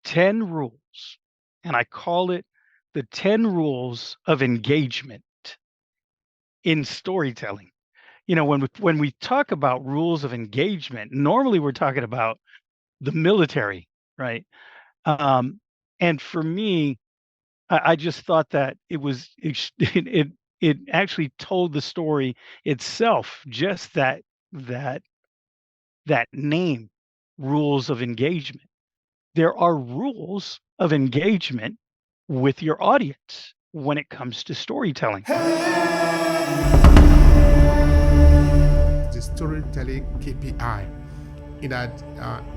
10 rules, and I call it the 10 rules of engagement in storytelling. When we talk about rules of engagement, normally we're talking about the military, right? Um, and for me, I just thought that it actually told the story itself, just that that name, rules of engagement. There are rules of engagement with your audience when it comes to storytelling. The storytelling KPI in that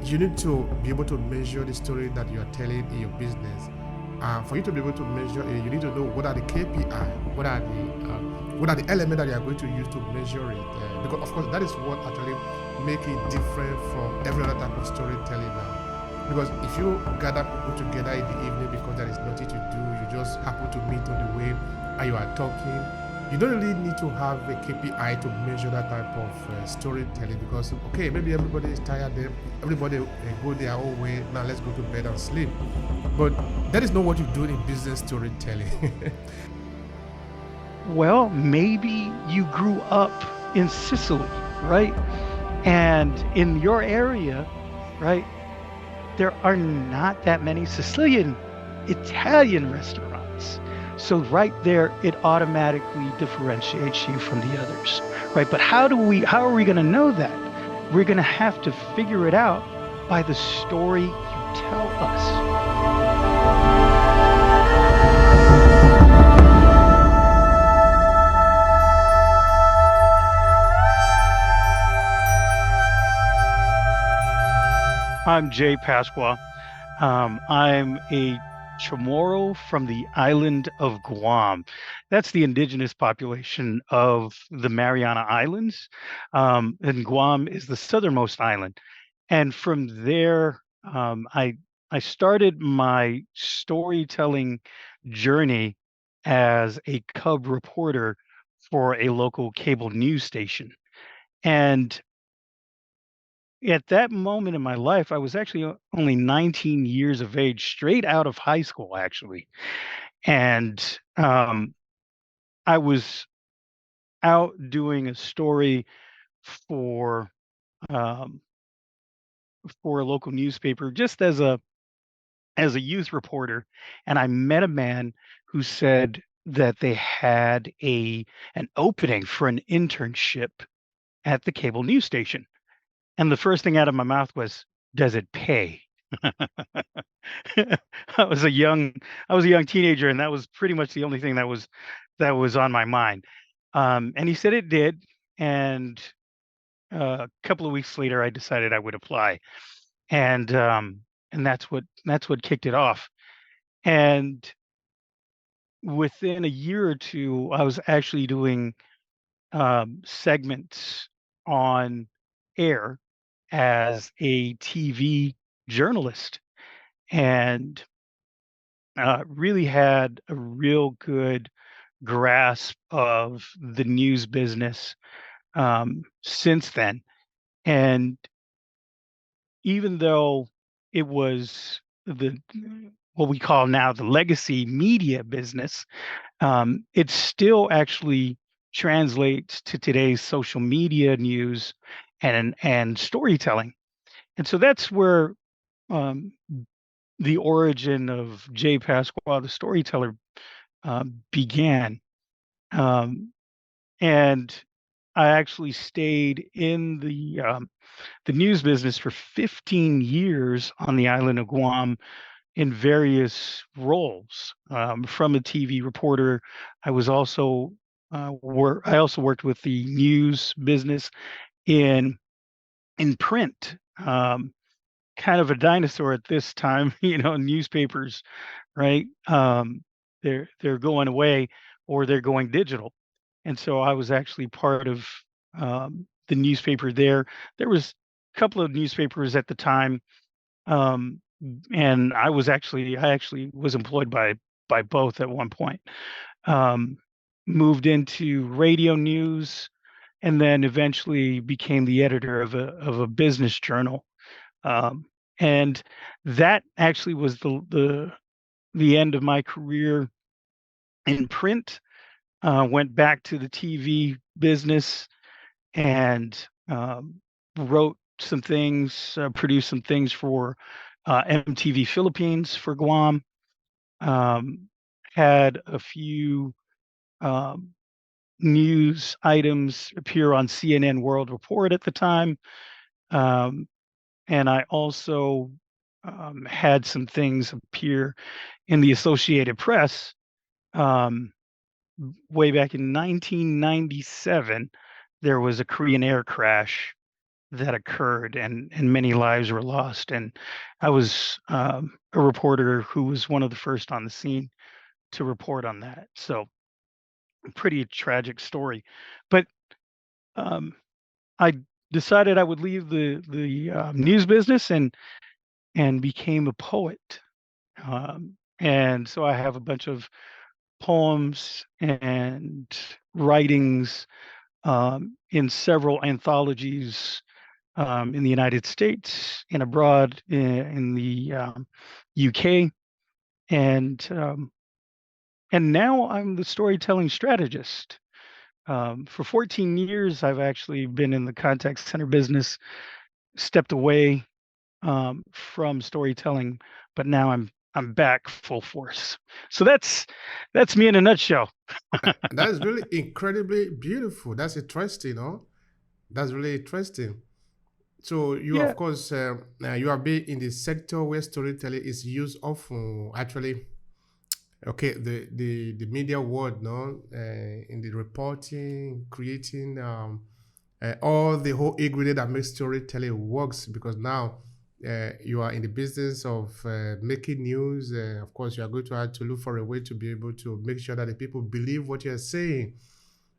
you need to be able to measure the story that you are telling in your business. For you to be able to measure it, you need to know what are the KPI, what are the elements that you are going to use to measure it. Because of course that is what actually make it different from every other type of storytelling now. Because if you gather people together in the evening because there is nothing to do, you just happen to meet on the way and you are talking, you don't really need to have a KPI to measure that type of storytelling, because okay, maybe everybody is tired, then everybody go their own way, now let's go to bed and sleep. But that is not what you do in business storytelling. Well, maybe you grew up in Sicily, right? And in your area, right, there are not that many Sicilian Italian restaurants. So right there, it automatically differentiates you from the others, right? But how are we going to know that? We're going to have to figure it out by the story you tell us. I'm Jay Pascua. I'm a Chamorro from the island of Guam. That's the indigenous population of the Mariana Islands. And Guam is the southernmost island. And from there, I started my storytelling journey as a cub reporter for a local cable news station. And at that moment in my life, I was actually only 19 years of age, straight out of high school, actually. And I was out doing a story for um, for a local newspaper, just as a youth reporter, and I met a man who said that they had an opening for an internship at the cable news station. And the first thing out of my mouth was, "Does it pay?" I was a young I was a young teenager, and that was pretty much the only thing that was on my mind. And he said it did, and a couple of weeks later, I decided I would apply, and that's what kicked it off. And within a year or two, I was actually doing segments on air as a TV journalist, and really had a real good grasp of the news business since then. And even though it was the what we call now the legacy media business, it still actually translates to today's social media news and storytelling. And so that's where um, the origin of Jay Pasqua, the storyteller, began. Um, and I actually stayed in the news business for 15 years on the island of Guam in various roles. From a TV reporter, I was also I also worked with the news business in print. Kind of a dinosaur at this time, newspapers, right? They're going away, or they're going digital. And so I was actually part of the newspaper there. There was a couple of newspapers at the time, um, and I actually was employed by both at one point. Um, Moved into radio news, and then eventually became the editor of a business journal. Um, And that actually was the end of my career in print. Went back to the TV business and wrote some things, produced some things for MTV Philippines for Guam. Um, had a few um, news items appear on CNN World Report at the time. Um, and I also had some things appear in the Associated Press um, way back in 1997. There was a Korean air crash that occurred, and many lives were lost. And I was a reporter who was one of the first on the scene to report on that. So, pretty tragic story. But um, I decided I would leave the news business and became a poet. And so I have a bunch of poems and writings in several anthologies in the United States and abroad in the UK, and now I'm the storytelling strategist. For 14 years, I've actually been in the contact center business, stepped away from storytelling, but now I'm back full force. So that's me in a nutshell. That is really incredibly beautiful. That's interesting, no? That's really interesting. So you, Yeah. of course, you have been in the sector where storytelling is used often. Actually, okay, the media world, no, in the reporting, creating, all the whole ingredient that makes storytelling works, because now you are in the business of making news. Of course, you are going to have to look for a way to be able to make sure that the people believe what you are saying,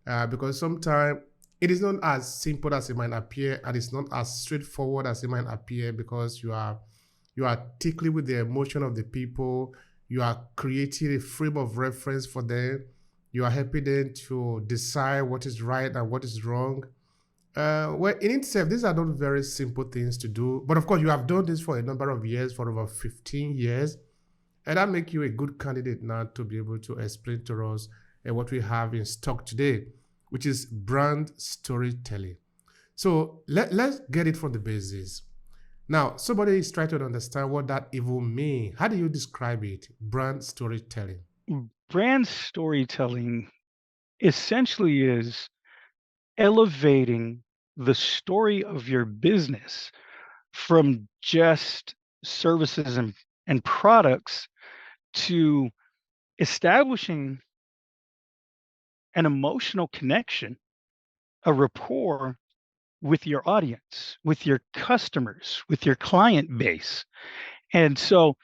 because sometimes it is not as simple as it might appear, and it's not as straightforward as it might appear, because you are tickling with the emotion of the people. You are creating a frame of reference for them. You are helping them to decide what is right and what is wrong. Well, in itself, these are not very simple things to do. But of course, you have done this for a number of years, for over 15 years. And that makes you a good candidate now to be able to explain to us what we have in stock today, which is brand storytelling. So let's get it from the basis. Now, somebody is trying to understand what that even means. How do you describe it? Brand storytelling. Brand storytelling essentially is elevating the story of your business from just services and products to establishing an emotional connection, a rapport with your audience, with your customers, with your client base. And so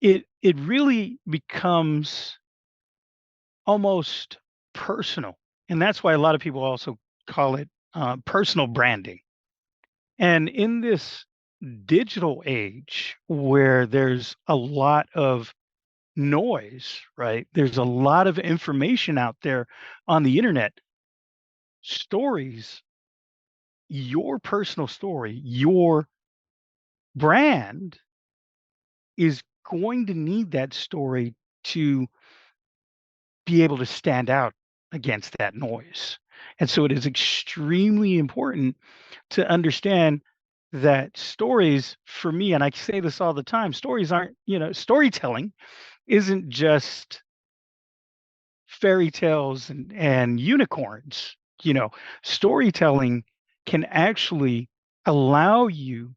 it really becomes almost personal. And that's why a lot of people also call it personal branding. And in this digital age where there's a lot of noise, right? There's a lot of information out there on the internet. Stories, your personal story, your brand is going to need that story to be able to stand out against that noise. And so it is extremely important to understand that stories, for me, and I say this all the time, stories aren't, storytelling isn't just fairy tales and unicorns. Storytelling can actually allow you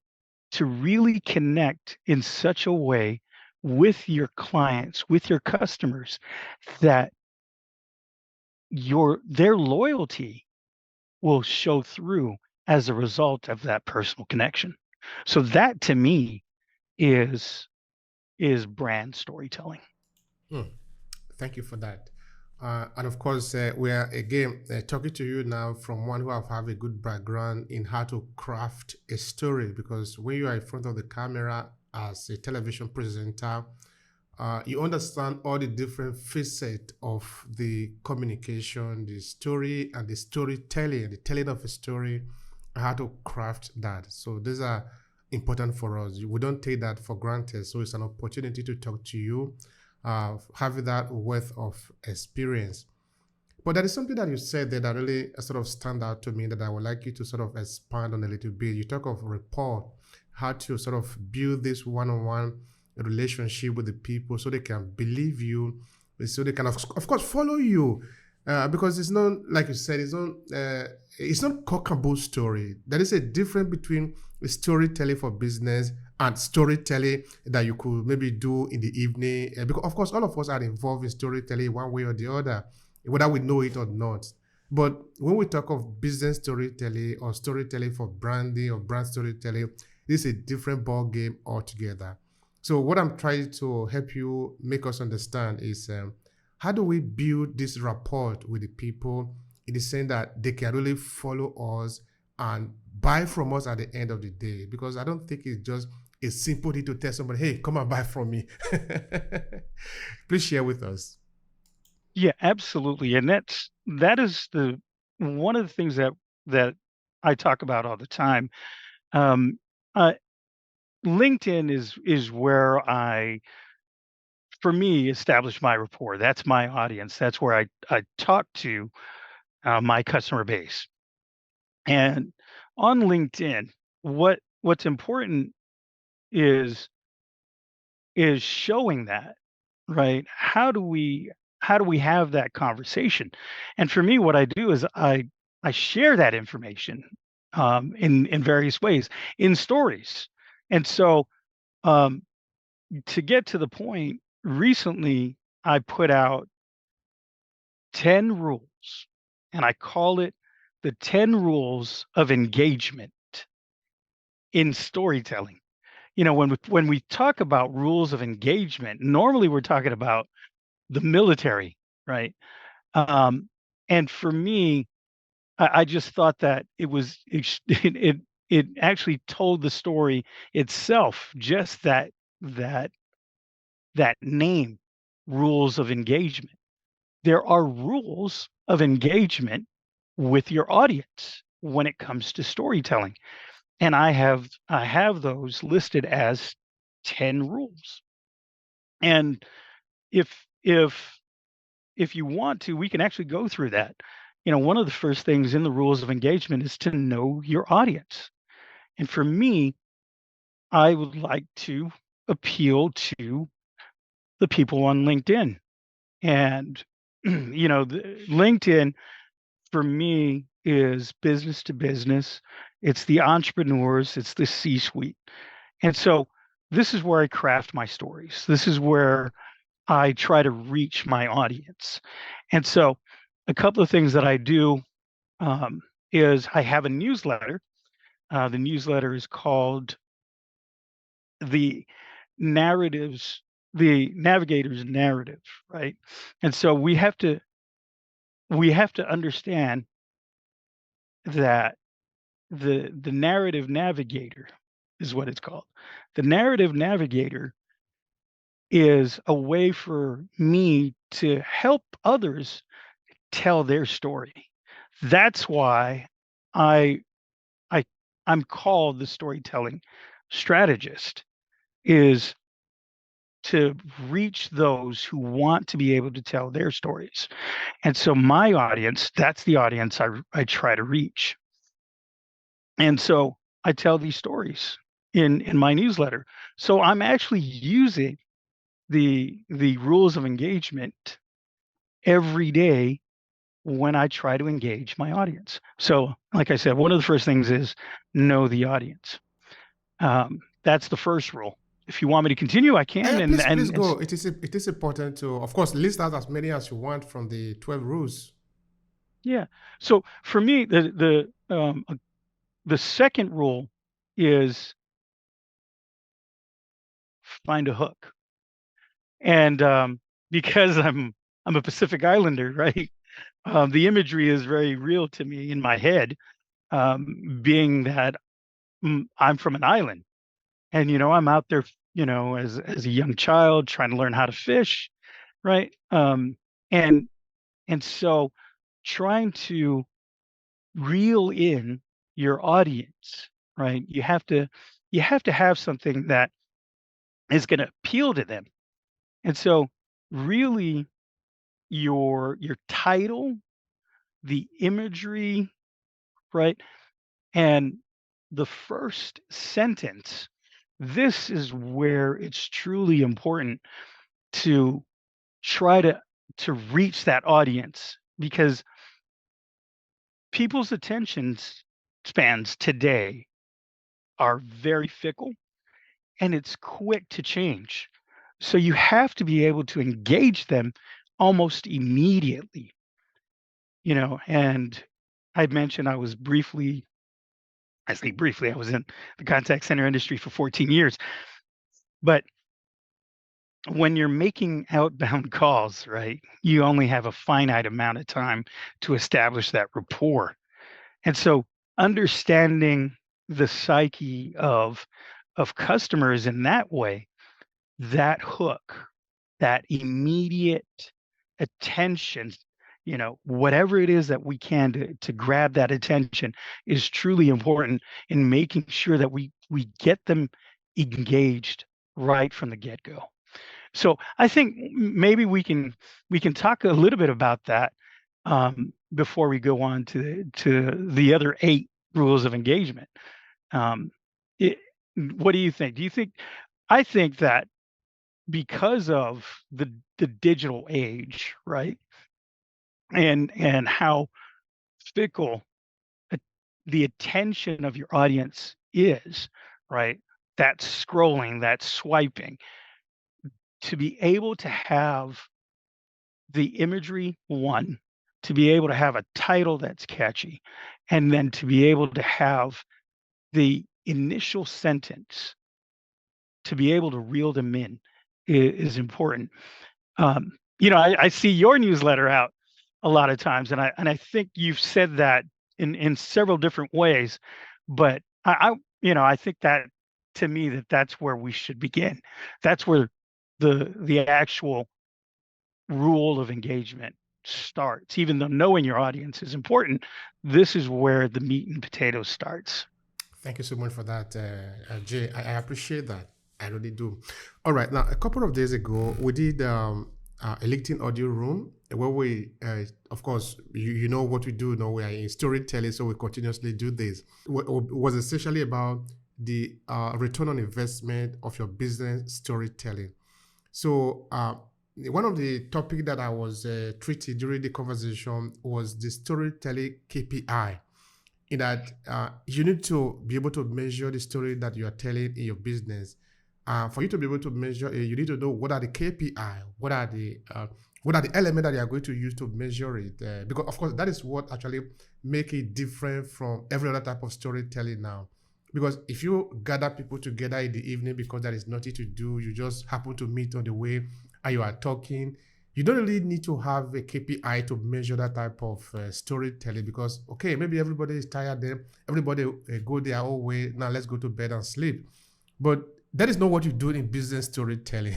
to really connect in such a way with your clients, with your customers, that their loyalty will show through as a result of that personal connection. So that to me is brand storytelling. Hmm. Thank you for that. And of course, we are again talking to you now from one who have a good background in how to craft a story. Because when you are in front of the camera as a television presenter, you understand all the different facets of the communication, the story, and the storytelling, the telling of a story, how to craft that. So these are important for us. We don't take that for granted. So it's an opportunity to talk to you, having that worth of experience. But there is something that you said there that really sort of stand out to me that I would like you to sort of expand on a little bit. You talk of rapport, how to sort of build this one-on-one relationship with the people so they can believe you, so they can of course follow you, because it's not like you said, it's not cock and bull story. There is a difference between storytelling for business and storytelling that you could maybe do in the evening, because of course all of us are involved in storytelling one way or the other, whether we know it or not. But when we talk of business storytelling or storytelling for branding or brand storytelling, this is a different ball game altogether. So what I'm trying to help you make us understand is, how do we build this rapport with the people in the sense that they can really follow us and buy from us at the end of the day? Because I don't think it's just a simple thing to tell somebody, hey, come and buy from me. Please share with us. Yeah, absolutely. And that is the one of the things that I talk about all the time. Um, uh, LinkedIn is where for me, establish my rapport. That's my audience. That's where I talk to my customer base. And on LinkedIn, what's important is showing that, right? How do we have that conversation? And for me, what I do is I share that information in various ways in stories. And so um, to get to the point, recently I put out 10 rules, and I call it the 10 rules of engagement in storytelling. When we talk about rules of engagement, normally we're talking about the military, right? Um, and for me, I just thought that it actually told the story itself, just that that name, rules of engagement. There are rules of engagement with your audience when it comes to storytelling. And I have those listed as 10 rules. And if if you want to, we can actually go through that. One of the first things in the rules of engagement is to know your audience. And for me, I would like to appeal to the people on LinkedIn. And LinkedIn for me is business to business. It's the entrepreneurs, it's the C-suite. And so this is where I craft my stories. This is where I try to reach my audience. And so a couple of things that I do is I have a newsletter. The newsletter is called the narratives, the navigator's narrative, right? And so we have to understand that the narrative navigator is what it's called. The narrative navigator is a way for me to help others tell their story. That's why I I I'm called the storytelling strategist, is to reach those who want to be able to tell their stories. And so my audience, that's the audience I try to reach. And so I tell these stories in my newsletter. So I'm actually using the rules of engagement every day when I try to engage my audience. So, like I said, one of the first things is know the audience. That's the first rule. If you want me to continue, I can. And Please and, and go. It is important to, of course, list out as many as you want from the 12 rules. yeah. So for me, the second rule is find a hook. And because I'm a Pacific Islander, right? The imagery is very real to me in my head, being that I'm from an island, and I'm out there, as a young child trying to learn how to fish, right? And so trying to reel in your audience, right? you have to have something that is going to appeal to them. And so really your title, the imagery, right? And the first sentence, this is where it's truly important to try to reach that audience, because people's attention spans today are very fickle and it's quick to change. So you have to be able to engage them almost immediately, and I mentioned I say briefly, I was in the contact center industry for 14 years. But when you're making outbound calls, right, you only have a finite amount of time to establish that rapport. And so understanding the psyche of customers in that way, that hook, that immediate attention, whatever it is that we can to grab that attention is truly important in making sure that we get them engaged right from the get-go. So I think maybe we can talk a little bit about that before we go on to the other 8 rules of engagement. Um, it, what do you think? I think that because of the digital age, right, and how fickle a- the attention of your audience is, right? That scrolling, that swiping, to be able to have the imagery, one, to be able to have a title that's catchy, and then to be able to have the initial sentence to be able to reel them in is important. I see your newsletter out a lot of times, and I think you've said that in several different ways, but I think that, to me, that's where we should begin. That's where the actual rule of engagement starts. Even though knowing your audience is important, this is where the meat and potatoes starts. Thank you so much for that, Jay. I appreciate that. I really do. All right. Now, a couple of days ago, we did a LinkedIn audio room where we, of course, you know what we do. Now we are in storytelling, so we continuously do this. It was essentially about the return on investment of your business storytelling. So, one of the topics that I was treating during the conversation was the storytelling KPI, in that you need to be able to measure the story that you are telling in your business. For you to be able to measure it, you need to know what are the KPI, what are the elements that you are going to use to measure it. Because of course that is what actually make it different from every other type of storytelling now. Because if you gather people together in the evening because there is nothing to do, you just happen to meet on the way and you are talking, you don't really need to have a KPI to measure that type of storytelling, because, okay, maybe everybody is tired then, everybody go their own way, now let's go to bed and sleep. But that is not what you do in business storytelling.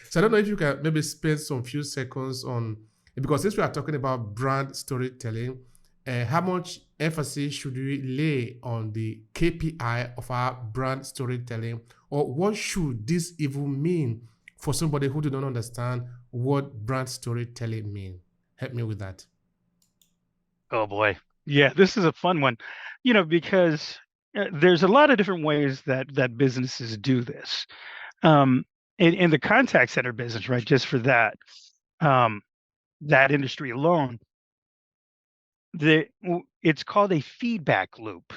So I don't know if you can maybe spend some few seconds on, because since we are talking about brand storytelling, how much emphasis should we lay on the KPI of our brand storytelling, or what should this even mean for somebody who do not understand what brand storytelling mean? Help me with that. Oh boy. Yeah, this is a fun one, because there's a lot of different ways that businesses do this. In the contact center business, right? Just for um, that industry alone, it's called a feedback loop,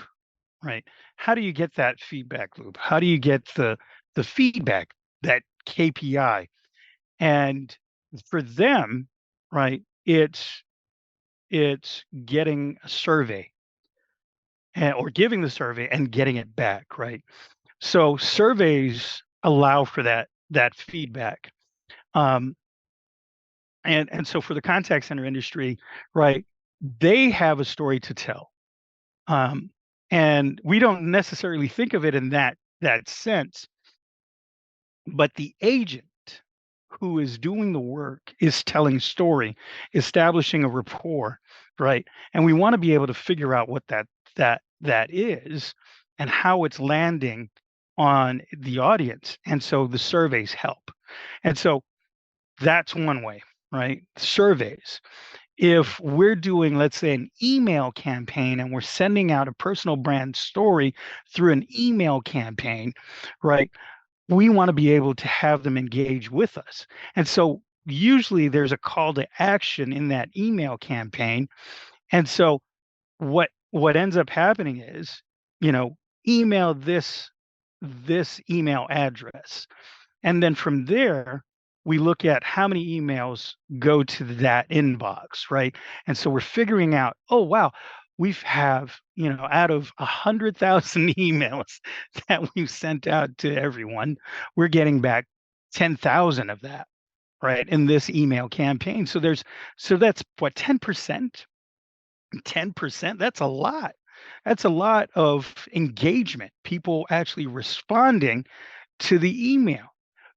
right? How do you get that feedback loop? How do you get the feedback, that KPI? And for them, right, it's getting a survey, or giving the survey and getting it back, right? So surveys allow for that feedback. Um, and so for the contact center industry, right, they have a story to tell. And we don't necessarily think of it in that sense, but the agent who is doing the work is telling story, establishing a rapport, right? And we want to be able to figure out what that is and how it's landing on the audience. And so the surveys help. And so that's one way, right? Surveys. If we're doing, let's say, an email campaign and we're sending out a personal brand story through an email campaign, right? We want to be able to have them engage with us. And so usually there's a call to action in that email campaign. And so what ends up happening is, email this email address. And then from there, we look at how many emails go to that inbox, right? And so we're figuring out, oh wow, out of 100,000 emails that we've sent out to everyone, we're getting back 10,000 of that, right? In this email campaign. So that's what, 10%? 10%, that's a lot. That's a lot of engagement, people actually responding to the email.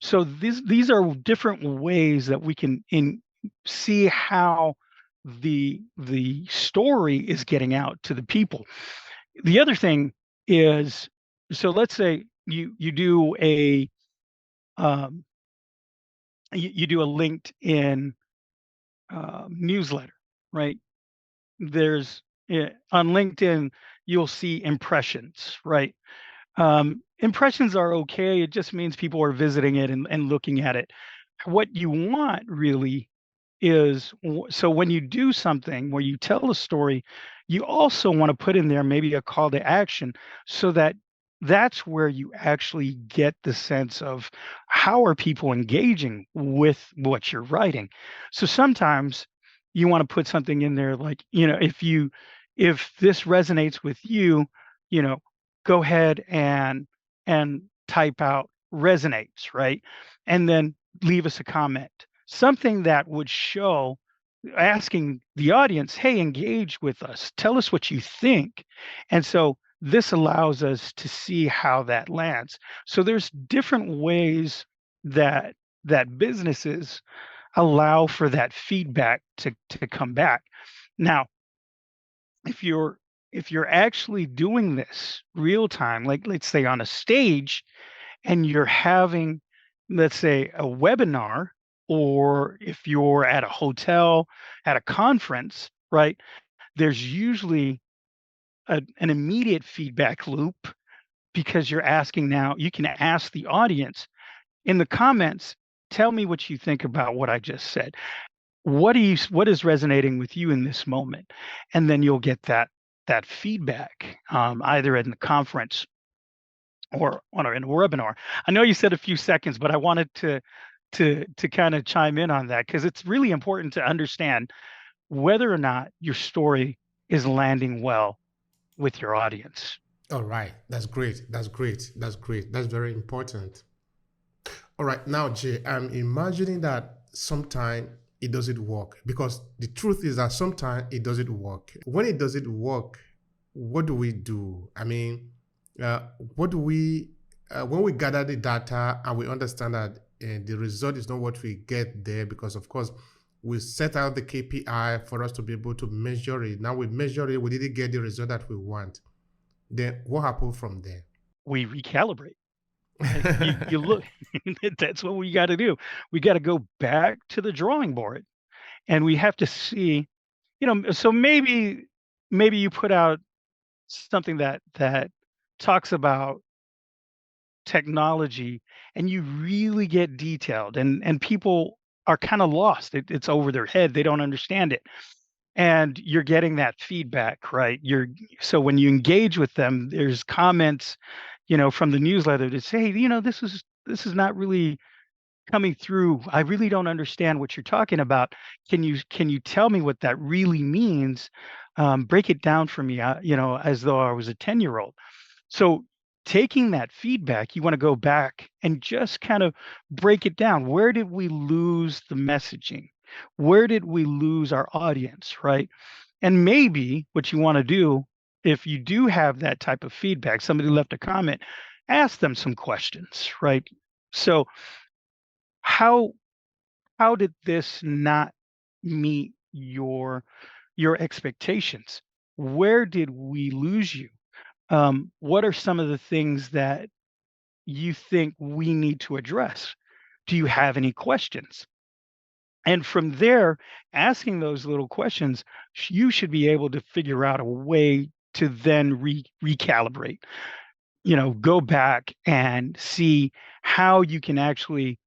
So these are different ways that we can see how the story is getting out to the people. The other thing is, so let's say you do a you do a LinkedIn newsletter, right? There's On LinkedIn, you'll see impressions, right? Impressions are okay. It just means people are visiting it and looking at it. What you want really is, so when you do something where you tell a story, you also want to put in there maybe a call to action, so that that's where you actually get the sense of how are people engaging with what you're writing. So sometimes you want to put something in there like, if this resonates with you, you know, go ahead and type out resonates, right? And then leave us a comment, something that would show, asking the audience, hey, engage with us, tell us what you think. And so this allows us to see how that lands. So there's different ways that businesses allow for that feedback to come back. Now, if you're actually doing this real time, like let's say on a stage, and you're having, let's say, a webinar, or if you're at a hotel, at a conference, right? There's usually an immediate feedback loop, because you're asking, now you can ask the audience in the comments, tell me what you think about what I just said. What is resonating with you in this moment? And then you'll get that feedback, either in the conference or in a webinar. I know you said a few seconds, but I wanted to kind of chime in on that, because it's really important to understand whether or not your story is landing well with your audience. All right, that's great. That's great. That's great. That's very important. All right, now Jay, I'm imagining that sometime it doesn't work, because the truth is that sometimes it doesn't work. When it doesn't work, what do we do? I mean, what do we when we gather the data and we understand that the result is not what we get there, because of course we set out the KPI for us to be able to measure it. Now we measure it, we didn't get the result that we want. Then what happens from there? We recalibrate. Right? You look, that's what we got to do. We got to go back to the drawing board, and we have to see, so maybe you put out something that talks about technology, and you really get detailed, and people are kind of lost. It's over their head. They don't understand it. And you're getting that feedback, right? So when you engage with them, there's comments, from the newsletter that say, hey, this is not really coming through. I really don't understand what you're talking about. Can you tell me what that really means? Break it down for me, as though I was a 10-year-old. So taking that feedback, you want to go back and just kind of break it down. Where did we lose the messaging? Where did we lose our audience, right? And maybe what you want to do, if you do have that type of feedback, somebody left a comment, ask them some questions, right? So how did this not meet your expectations? Where did we lose you? What are some of the things you think we need to address? Do you have any questions? And from there, asking those little questions, you should be able to figure out a way to then recalibrate, go back and see how you can actually,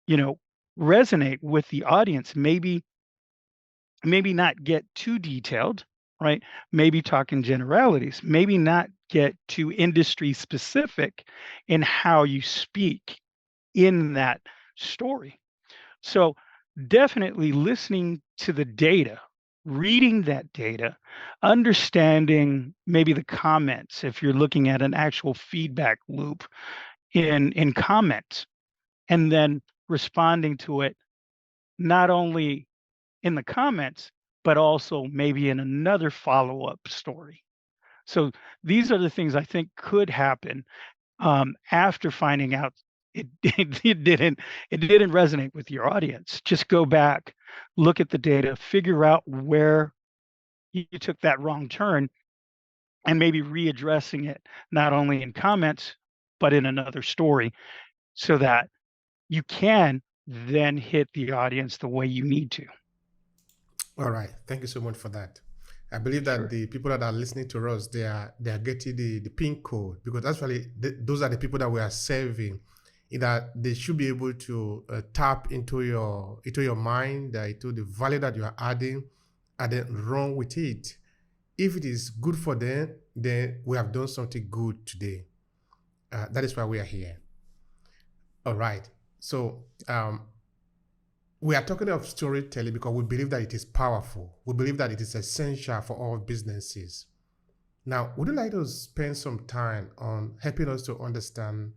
you know, resonate with the audience. Maybe not get too detailed, right? Maybe talk in generalities, maybe not get too industry specific in how you speak in that story. So definitely listening to the data, reading that data, understanding maybe the comments if you're looking at an actual feedback loop in comments, and then responding to it not only in the comments, but also maybe in another follow-up story. So these are the things I think could happen after finding out it didn't resonate with your audience. Just go back, look at the data, figure out where you took that wrong turn, and maybe readdressing it not only in comments but in another story, so that you can then hit the audience the way you need to. All right. Thank you so much for that. I believe that Sure. the people that are listening to us, they are getting the pin code, because actually those are the people that we are serving. In that they should be able to tap into your mind, into the value that you are adding, and then run with it. If it is good for them, then we have done something good today. That is why we are here. All right. So we are talking of storytelling because we believe that it is powerful. We believe that it is essential for all businesses. Now, would you like to spend some time on helping us to understand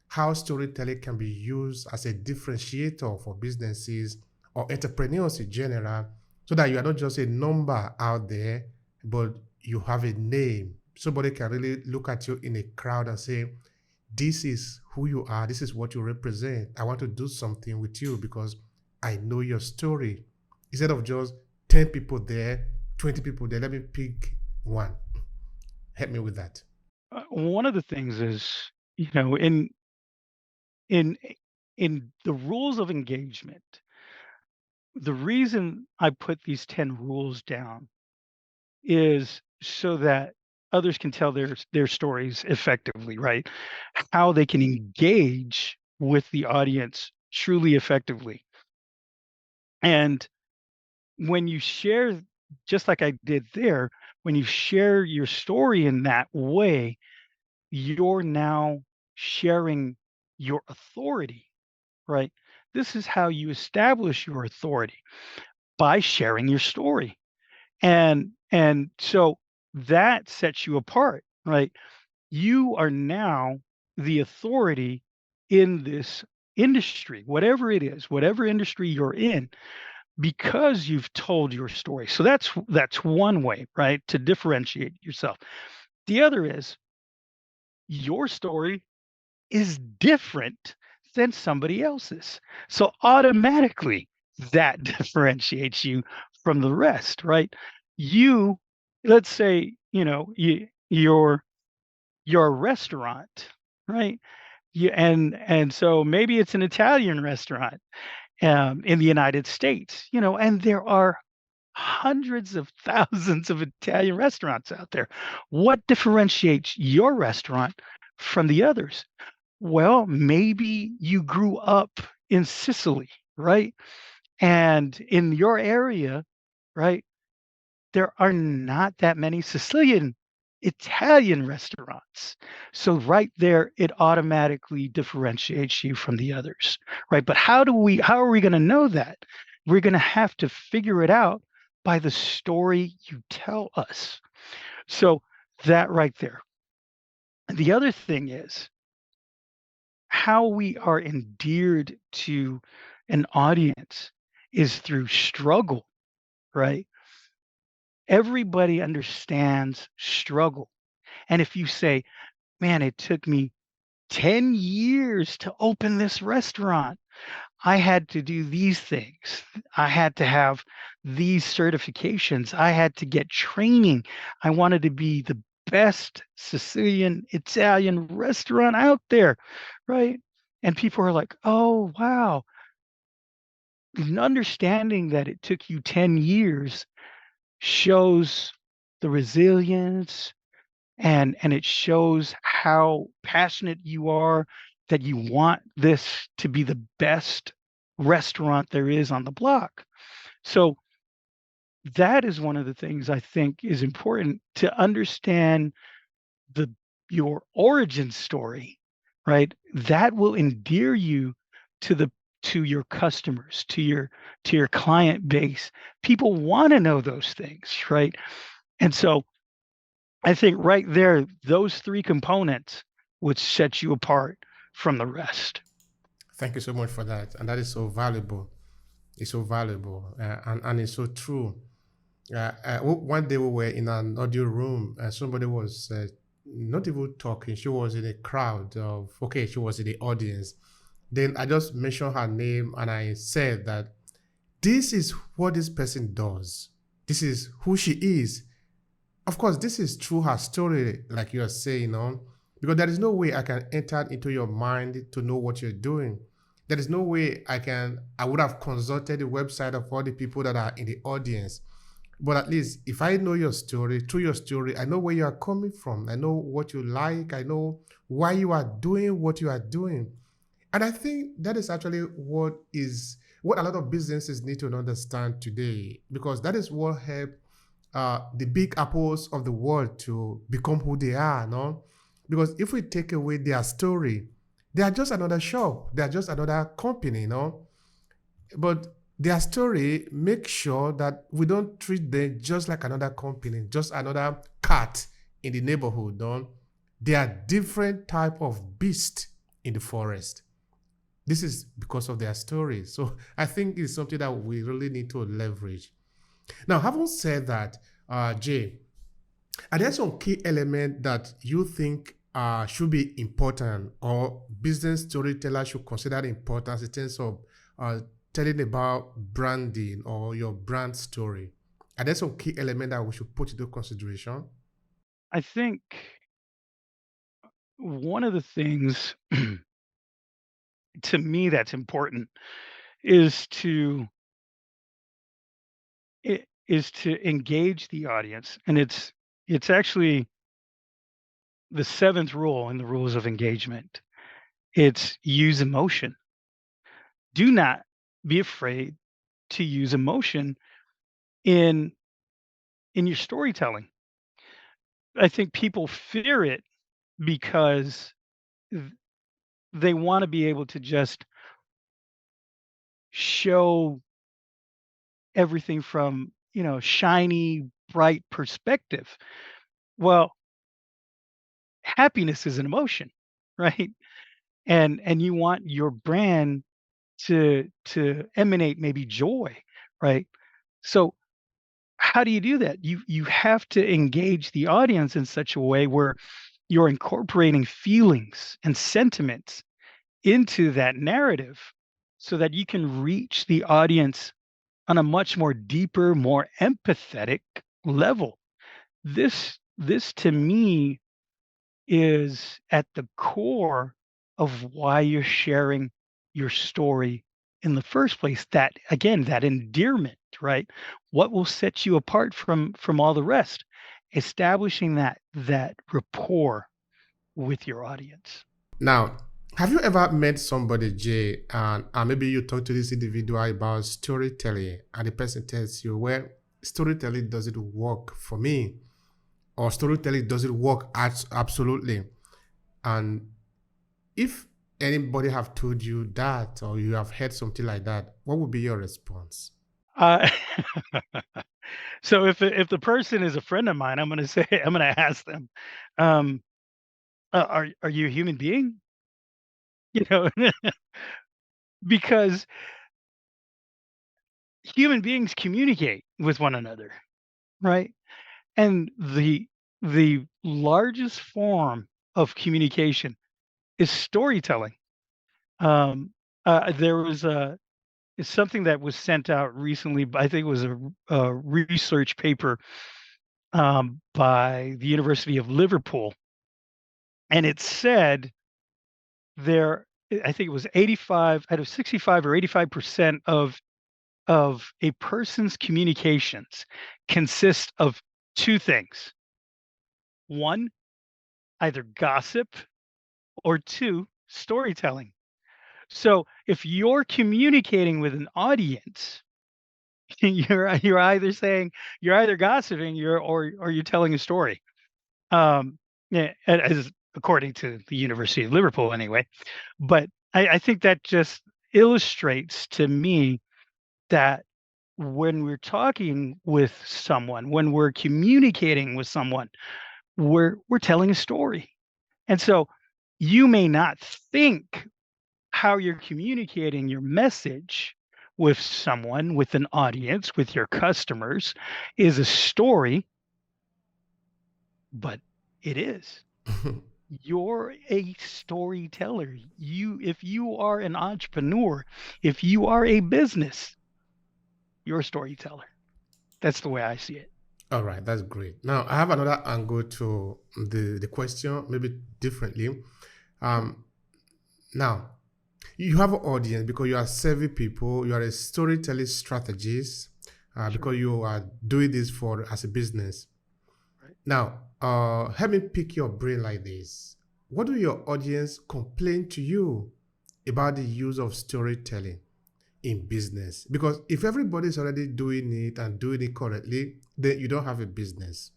how storytelling can be used as a differentiator for businesses or entrepreneurs in general, so that you are not just a number out there, but you have a name? Somebody can really look at you in a crowd and say, this is who you are, this is what you represent. I want to do something with you because I know your story. Instead of just 10 people there, 20 people there, let me pick one. Help me with that. One of the things is, in in the rules of engagement, the reason I put these 10 rules down is so that others can tell their stories effectively, right? How they can engage with the audience truly effectively. And when you share, just like I did there, when you share your story in that way, you're now sharing your authority, right? This is how you establish your authority, by sharing your story. And so that sets you apart, right? You are now the authority in this industry, whatever it is, whatever industry you're in, because you've told your story. So that's one way, right, to differentiate yourself. The other is your story is different than somebody else's. So automatically that differentiates you from the rest, right? You, let's say, you're a restaurant, right? And so maybe it's an Italian restaurant in the United States, and there are hundreds of thousands of Italian restaurants out there. What differentiates your restaurant from the others? Well, maybe you grew up in Sicily, right? And in your area, right, there are not that many Sicilian Italian restaurants. So right there, it automatically differentiates you from the others, right? But how are we going to know that? We're going to have to figure it out by the story you tell us. So that right there. The other thing is how we are endeared to an audience is through struggle, right? Everybody understands struggle. And if you say, man, it took me 10 years to open this restaurant, I had to do these things, I had to have these certifications, I had to get training, I wanted to be the best Sicilian Italian restaurant out there, right? And people are like, oh, wow. And understanding that it took you 10 years shows the resilience, and it shows how passionate you are, that you want this to be the best restaurant there is on the block. So that is one of the things I think is important to understand the your origin story, right? That will endear you to the to your customers, to your client base. People want to know those things, right? And so I think right there, those three components would set you apart from the rest. Thank you so much for that. And that is so valuable. It's so valuable. And it's so true. One day we were in an audio room and somebody was not even talking. She was in a crowd of, okay, she was in the audience. Then I just mentioned her name and I said that this is what this person does. This is who she is. Of course, this is through her story, like you are saying, because there is no way I can enter into your mind to know what you're doing. There is no way I would have consulted the website of all the people that are in the audience. But at least if I know your story, through your story, I know where you are coming from. I know what you like. I know why you are doing what you are doing. And I think that is actually what a lot of businesses need to understand today, because that is what helped the big apples of the world to become who they are, no? Because if we take away their story, they are just another shop. They are just another company, no? But their story makes sure that we don't treat them just like another company, just another cat in the neighborhood, no? They are different type of beast in the forest. This is because of their story. So I think it's something that we really need to leverage. Now, having said that, Jay, are there some key elements that you think should be important or business storyteller should consider importance in terms of telling about branding or your brand story? Are there some key elements that we should put into consideration? I think one of the things to me that's important is to engage the audience, and it's actually the seventh rule in the rules of engagement. It's use emotion. Do not be afraid to use emotion in your storytelling. I think people fear it because th- they want to be able to just show everything from, shiny, bright perspective. Well, happiness is an emotion, right? And you want your brand to emanate maybe joy, right? So how do you do that? You have to engage the audience in such a way where you're incorporating feelings and sentiments into that narrative so that you can reach the audience on a much more deeper, more empathetic level. This to me is at the core of why you're sharing your story in the first place. That again, that endearment, right? What will set you apart from all the rest? Establishing that rapport with your audience. Now, have you ever met somebody, Jay, and maybe you talk to this individual about storytelling, and the person tells you, well, storytelling doesn't work for me, or storytelling doesn't work absolutely. And if anybody have told you that, or you have heard something like that, what would be your response? Uh, so if the person is a friend of mine, I'm gonna ask them, um, are you a human being? You know, because human beings communicate with one another, right? And the largest form of communication is storytelling. Um, there was it's something that was sent out recently. I think it was a research paper by the University of Liverpool, and it said there, I think it was 85 out of 65 or 85% of a person's communications consist of two things. One, either gossip, or two, storytelling. So if you're communicating with an audience, you're either gossiping, or you're telling a story. Yeah, as according to the University of Liverpool, anyway. But I think that just illustrates to me that when we're talking with someone, when we're communicating with someone, we're telling a story. And so you may not think how you're communicating your message with someone, with an audience, with your customers is a story, but it is. You're a storyteller. If you are an entrepreneur, if you are a business, you're a storyteller. That's the way I see it. All right, that's great. Now I have another angle to the question, maybe differently. Sure. Um, Now you have an audience because you are serving people. You are a storytelling strategist Sure. because you are doing this for as a business. Right. Now, help me pick your brain like this. What do your audience complain to you about the use of storytelling in business? Because if everybody is already doing it and doing it correctly, then you don't have a business.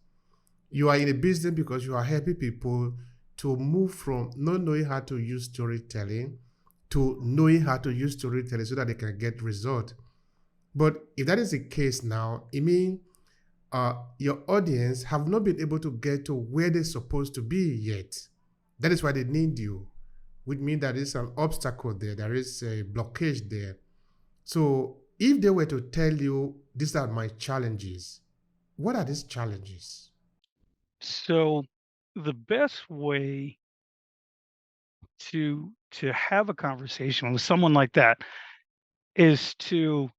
You are in a business because you are helping people to move from not knowing how to use storytelling to knowing how to use storytelling so that they can get result. But if that is the case now, it means your audience have not been able to get to where they're supposed to be yet. That is why they need you, which means there is an obstacle there, there is a blockage there. So if they were to tell you, these are my challenges, what are these challenges? So the best way to have a conversation with someone like that is to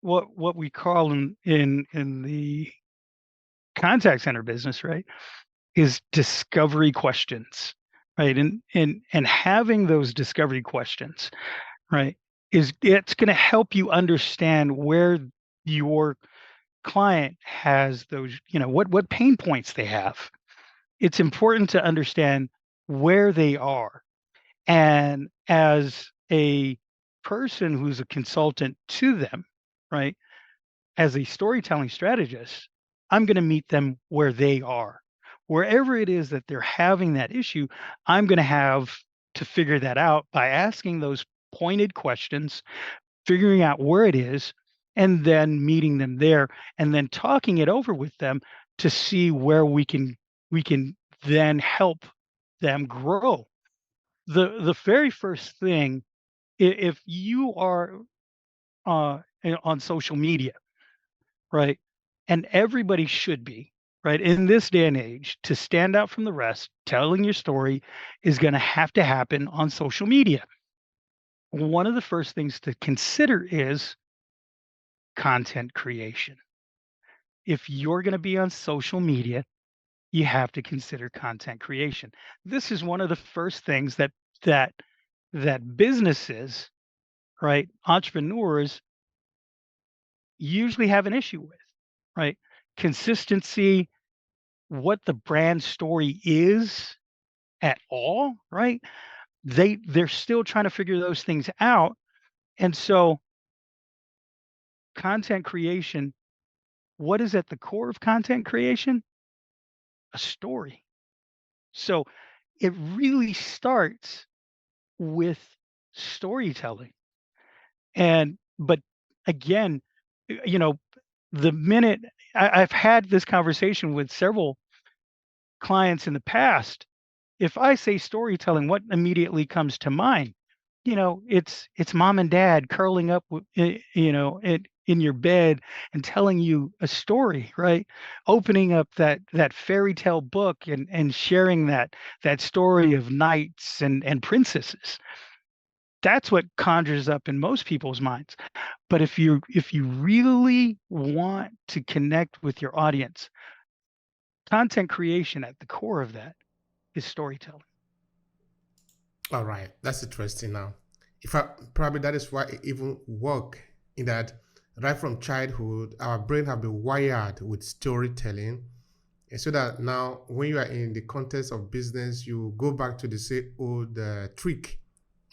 what we call in the contact center business, right, is discovery questions, right? And having those discovery questions, right, is it's going to help you understand where your client has those, what pain points they have. It's important to understand where they are. And as a person who's a consultant to them, right, as a storytelling strategist, I'm going to meet them where they are. Wherever it is that they're having that issue, I'm going to have to figure that out by asking those pointed questions, figuring out where it is, and then meeting them there, and then talking it over with them to see where we can then help them grow. The very first thing, if you are on social media, right? And everybody should be, right? In this day and age, to stand out from the rest, telling your story is going to have to happen on social media. One of the first things to consider is content creation. If you're going to be on social media, you have to consider content creation. This is one of the first things that that businesses, right, entrepreneurs usually have an issue with, right? Consistency, what the brand story is at all, right? They're still trying to figure those things out. And so content creation, what is at the core of content creation? A story. So it really starts with storytelling. And but again, you know, the minute I've had this conversation with several clients in the past, if I say storytelling, what immediately comes to mind? It's mom and dad curling up, in your bed and telling you a story, right? Opening up that fairy tale book and sharing that story of knights and princesses. That's what conjures up in most people's minds. But if you really want to connect with your audience, content creation at the core of that is storytelling. All right, that's interesting. Now, if I probably that is why it even work in that right from childhood, our brain have been wired with storytelling, and so that now when you are in the context of business, you go back to the same old trick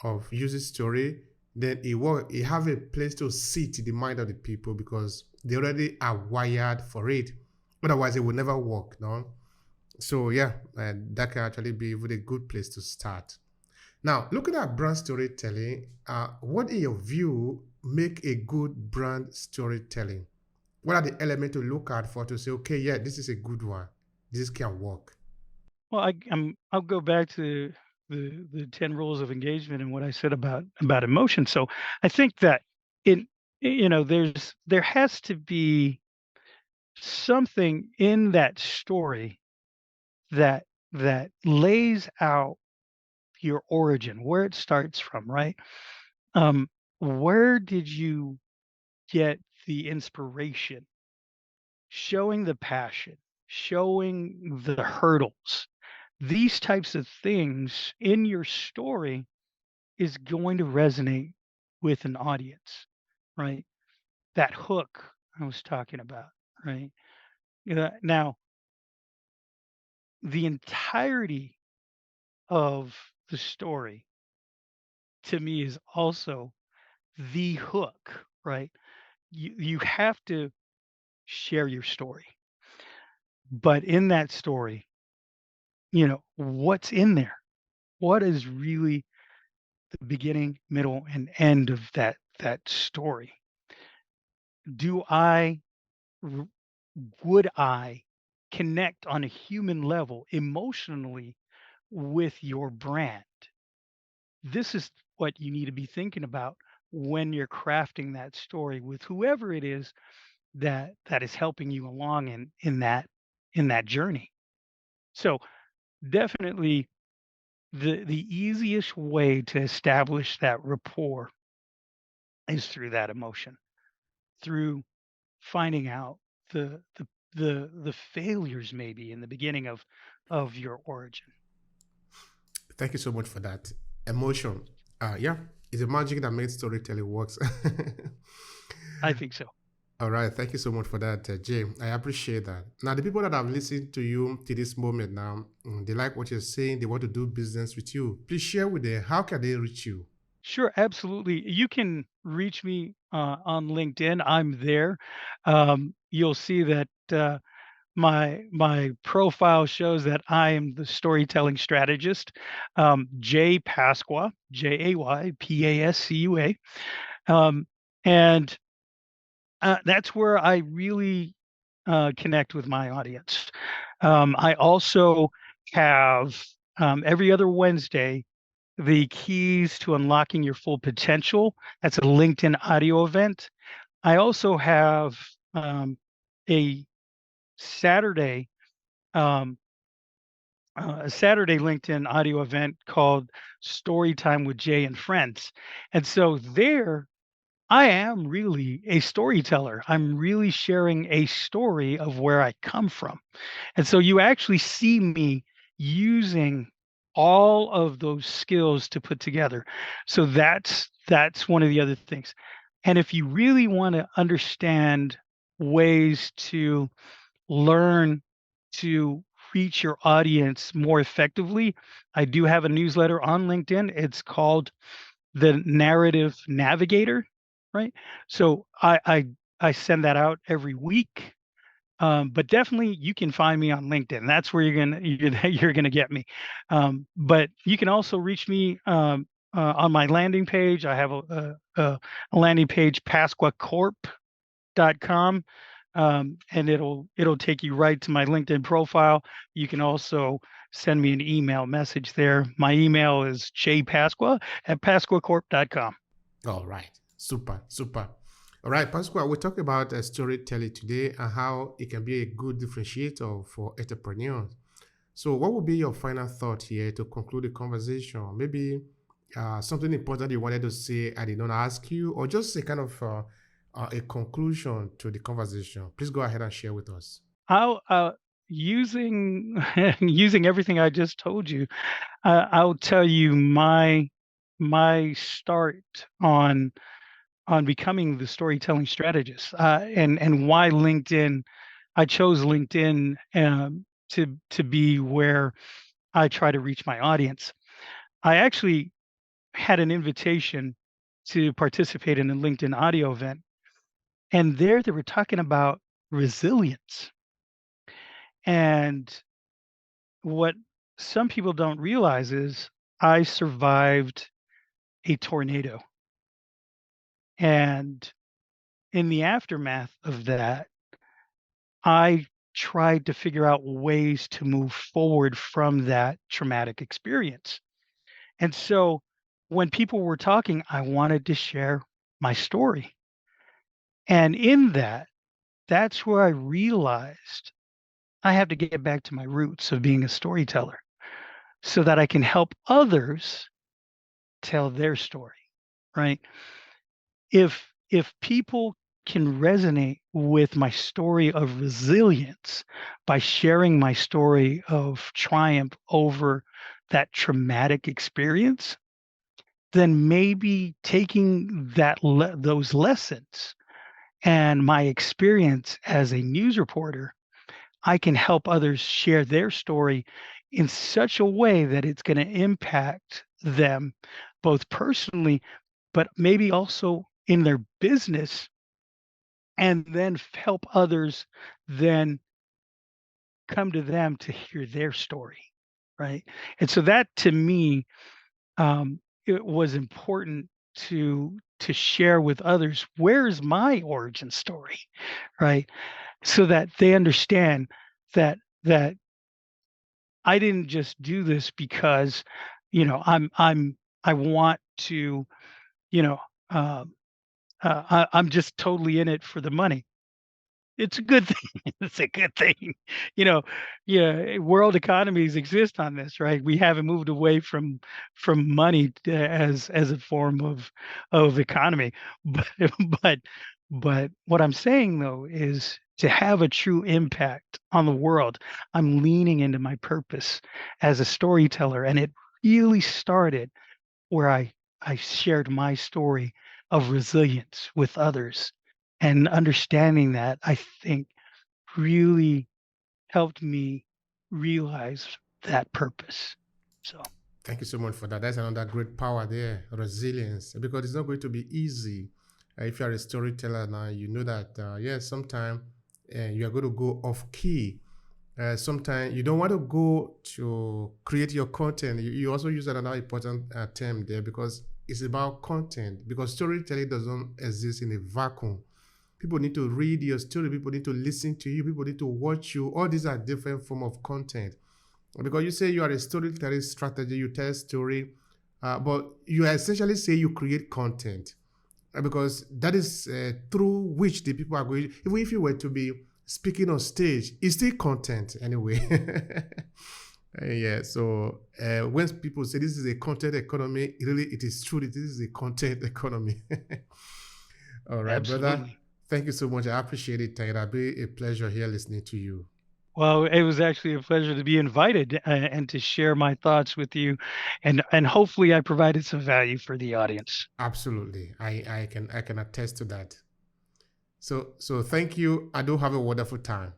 of using story. Then it work. It have a place to sit in the mind of the people because they already are wired for it. Otherwise, it will never work. No. So yeah, that can actually be even a good place to start. Now, looking at brand storytelling, what in your view make a good brand storytelling? What are the elements to look at for to say, okay, yeah, this is a good one. This can work. Well, I'll go back to the 10 rules of engagement and what I said about emotion. So I think that in there has to be something in that story that lays out your origin, where it starts from, right? Where did you get the inspiration? Showing the passion, showing the hurdles. These types of things in your story is going to resonate with an audience, right? That hook I was talking about, right? Now, the entirety of the story to me is also the hook, right? You have to share your story, but in that story, what's in there? What is really the beginning, middle, and end of that story? Do I r- would I connect on a human level emotionally with your brand? This is what you need to be thinking about when you're crafting that story with whoever it is that is helping you along in that journey. So definitely the easiest way to establish that rapport is through that emotion, through finding out the failures maybe in the beginning of your origin. Thank you so much for that. Emotion. Yeah, it's a magic that makes storytelling works. I think so. All right, thank you so much for that, Jay. I appreciate that. Now, the people that have listened to you to this moment now, they like what you're saying. They want to do business with you. Please share with them how can they reach you. Sure, absolutely. You can reach me on LinkedIn. I'm there. You'll see that my profile shows that I am the storytelling strategist, Jay Pascua, Jaypascua, and that's where I really connect with my audience. I also have every other Wednesday the keys to unlocking your full potential. That's a LinkedIn audio event. I also have a Saturday um, a Saturday LinkedIn audio event called Story Time with Jay and Friends. And so there I am really a storyteller. I'm really sharing a story of where I come from. And so you actually see me using all of those skills to put together. So that's one of the other things. And if you really want to understand ways to learn to reach your audience more effectively, I do have a newsletter on LinkedIn. It's called the Narrative Navigator, right? So I send that out every week. But definitely you can find me on LinkedIn. That's where you're gonna get me. But you can also reach me on my landing page. I have a landing page, pasquacorp.com, and it'll take you right to my LinkedIn profile. You can also send me an email message there. My email is jpasqua@pasquacorp.com. All right, super, super. All right, Pascal, we talk about storytelling today and how it can be a good differentiator for entrepreneurs. So, what would be your final thought here to conclude the conversation? Maybe something important you wanted to say I did not ask you, or just a kind of a conclusion to the conversation. Please go ahead and share with us. How using using everything I just told you, I'll tell you my start on becoming the storytelling strategist, and why LinkedIn. I chose LinkedIn to be where I try to reach my audience. I actually had an invitation to participate in a LinkedIn audio event, and there they were talking about resilience. And what some people don't realize is I survived a tornado. And in the aftermath of that, I tried to figure out ways to move forward from that traumatic experience. And so when people were talking, I wanted to share my story. And in that, that's where I realized I have to get back to my roots of being a storyteller so that I can help others tell their story, right? If people can resonate with my story of resilience by sharing my story of triumph over that traumatic experience, then maybe taking those lessons and my experience as a news reporter, I can help others share their story in such a way that it's going to impact them both personally, but maybe also in their business, and then help others then come to them to hear their story, right? And so that to me, it was important to share with others where's my origin story, right? So that they understand that I didn't just do this because, I want to, you know, um, I'm just totally in it for the money. It's a good thing. It's a good thing. You know, yeah, world economies exist on this, right? We haven't moved away from money as a form of economy. But but but what I'm saying though is to have a true impact on the world, I'm leaning into my purpose as a storyteller. And it really started where I shared my story of resilience with others, and understanding that, I think, really helped me realize that purpose. So Thank you so much for that. That's another great power there, resilience, because it's not going to be easy. If you are a storyteller now, you know that, yes, sometimes you are going to go off key. Sometimes you don't want to go to create your content. You also use another important term there, because it's about content, because storytelling doesn't exist in a vacuum. People need to read your story. People need to listen to you. People need to watch you. All these are different form of content. Because you say you are a storytelling strategy, you tell story, but you essentially say you create content, because that is through which the people are going. Even if you were to be speaking on stage, it's still content anyway. Yeah. So when people say this is a content economy, really it is true. This is a content economy. All right, brother. absolutely. Thank you so much. I appreciate it, Tyler. It'll be a pleasure here listening to you. Well, it was actually a pleasure to be invited and to share my thoughts with you, and hopefully I provided some value for the audience. Absolutely. I can attest to that. So thank you. I do have a wonderful time.